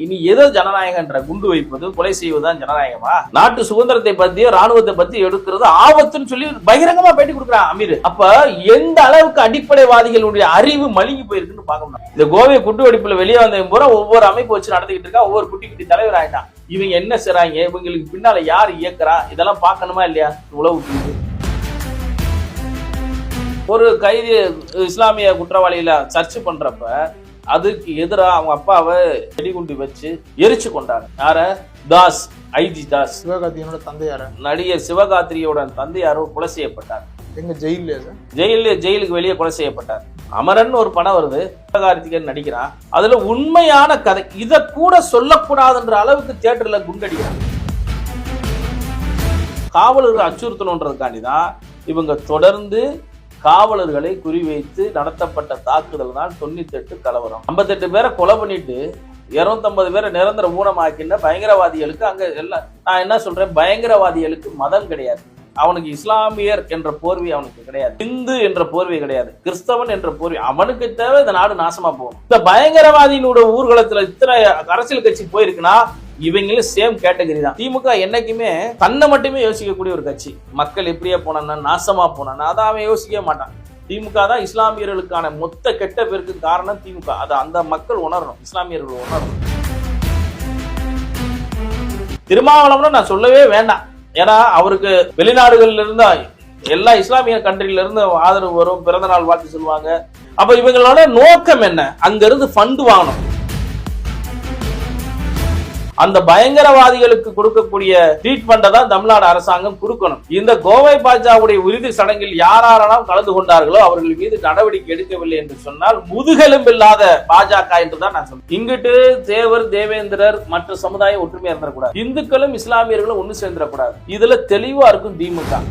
இனி ஏதோ ஜனநாயகன்ற குண்டு வைப்பது கொலை செய்வதுதான் ஜனநாயகமா? நாட்டு சுதந்திரத்தை பத்தியோ ராணுவத்தை பத்தி எடுக்கிறது ஆபத்துன்னு சொல்லி பகிரங்கமா பேட்டி கொடுக்குறான் அமீர். அப்ப எந்த அளவுக்கு அடிப்படைவாதிகளுடைய அறிவு மழுங்கி போயிருக்குன்னு பார்க்கணும். இந்த கோவை குண்டு வெடிப்புல வெளியே வந்த பூரா ஒவ்வொரு அமைப்பு வச்சு நடத்திக்கிட்டு இருக்கா, ஒவ்வொரு குட்டி குட்டி தலைவர் ஆயிட்டான். இவங்க என்ன செய்றாங்க, இவங்களுக்கு பின்னால யார் இயக்குறா, இதெல்லாம் பார்க்கணுமா இல்லையா? உளவு ஒரு கைதி இஸ்லாமிய குற்றவாளியில சர்ச் பண்றப்ப அதுக்கு எதிராக அவங்க அப்பாவை வெடிகுண்டு வச்சு எரிச்சு கொண்டாங்க. யார? தாஸ், ஐஜி தாஸ், சிவகார்த்தியோட தந்தையார, நடிகர் சிவகார்த்தியோட தந்தையாரோ கொலை செய்யப்பட்டார். எங்க ஜெயில ஜெயிலுக்கு வெளியே கொலை செய்யப்பட்டார். அமரன் ஒரு படம் வருது, சிவகார்த்திகேயன் நடிக்கிறான். அதுல உண்மையான கதை. இத கூட சொல்லக்கூடாதுன்ற அளவுக்கு தியேட்டர்ல குண்டடிக்கிறாங்க. காவலர்கள் அச்சுறுத்தணுன்றதுக்காண்டிதான் இவங்க தொடர்ந்து காவலர்களை குறிவைத்து நடத்தப்பட்ட தாக்குதல் தான் 98 கலவரம். 58 பேரை கொலை பண்ணிட்டு 250 பேரை நிரந்தர ஊனமாக்கின பயங்கரவாதிகளுக்கு அங்க எல்லாம். நான் என்ன சொல்றேன், பயங்கரவாதிகளுக்கு மதம் கிடையாது. அவனுக்கு இஸ்லாமியர் என்ற போர்வை அவனுக்கு கிடையாது, இந்து என்ற போர்வை கிடையாது, கிறிஸ்தவன் என்ற போர்வை. அவனுக்கு தேவை இந்த நாடு நாசமா போகும். இந்த பயங்கரவாதியினுடைய ஊர்வலத்துல இத்தனை அரசியல் கட்சி போயிருக்குன்னா இவங்களும் சேம் கேட்டகரி தான். திமுக என்னைக்குமே தன்னை மட்டுமே யோசிக்கக்கூடிய ஒரு கட்சி. மக்கள் எப்படியே போனா, நாசமா போனா அதை அவன் யோசிக்கவே மாட்டான். திமுக தான் இஸ்லாமியர்களுக்கான மொத்த கெட்ட பேருக்கு காரணம் திமுக. அதை அந்த மக்கள் உணரணும், இஸ்லாமியர்கள் உணரணும். திருமாவளவன் நான் சொல்லவே வேண்டாம். ஏன்னா அவருக்கு வெளிநாடுகள்ல இருந்தா எல்லா இஸ்லாமிய கண்ட்ரில இருந்து ஆதரவு வரும், பிறந்த நாள் வாழ்த்து சொல்லுவாங்க. அப்ப இவங்களோட நோக்கம் என்ன? அங்க இருந்து ஃபண்ட் வாங்கணும். அந்த பயங்கரவாதிகளுக்கு கொடுக்கக்கூடிய ட்ரீட்மெண்ட்டை தான் தமிழ்நாடு அரசாங்கம் கொடுக்கணும். இந்த கோவை பாஜகவுடைய உறுதி சடங்கில் யாரெல்லாம் கலந்து கொண்டார்களோ அவர்கள் மீது நடவடிக்கை எடுக்கவில்லை என்று சொன்னால் முதுகெலும்பில்லாத பாஜக என்றுதான் நான் சொல்றேன். இங்கிட்டு தேவர், தேவேந்திரர், மற்ற சமுதாயம் ஒற்றுமையா இருந்துடக்கூடாது. இந்துக்களும் இஸ்லாமியர்களும் ஒண்ணு சேர்ந்துடக்கூடாது. இதுல தெளிவா இருக்கும் திமுக.